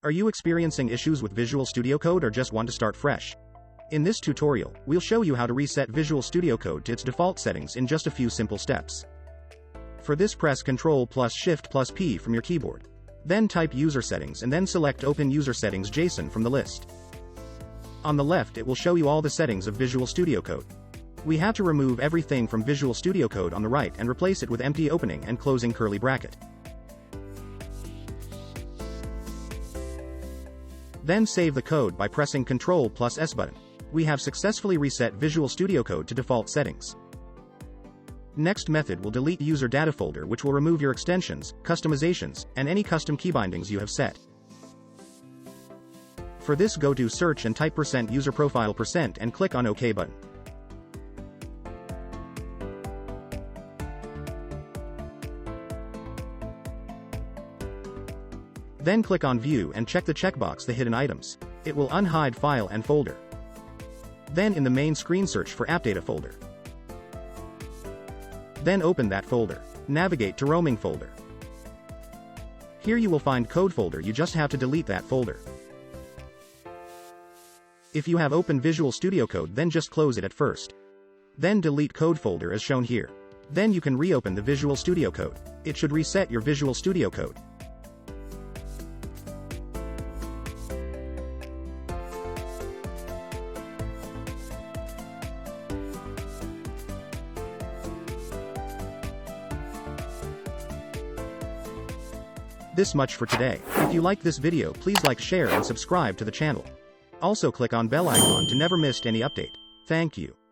Are you experiencing issues with Visual Studio Code or just want to start fresh? In this tutorial, we'll show you how to reset Visual Studio Code to its default settings in just a few simple steps. For this, press Ctrl plus Shift plus P from your keyboard. Then type User Settings and then select Open User Settings JSON from the list. On the left, it will show you all the settings of Visual Studio Code. We have to remove everything from Visual Studio Code on the right and replace it with empty opening and closing curly bracket. Then save the code by pressing Ctrl plus S button. We have successfully reset Visual Studio Code to default settings. Next method will delete user data folder, which will remove your extensions, customizations, and any custom key bindings you have set. For this, go to search and type %userprofile% and click on OK button. Then click on View and check the checkbox the hidden items. It will unhide file and folder. Then in the main screen, search for App Data folder. Then open that folder. Navigate to Roaming folder. Here you will find Code folder. You just have to delete that folder. If you have opened Visual Studio Code, then just close it at first. Then delete Code folder as shown here. Then you can reopen the Visual Studio Code. It should reset your Visual Studio Code. This much for today. If you liked this video, please like, share, and subscribe to the channel. Also click on bell icon to never miss any update. Thank you.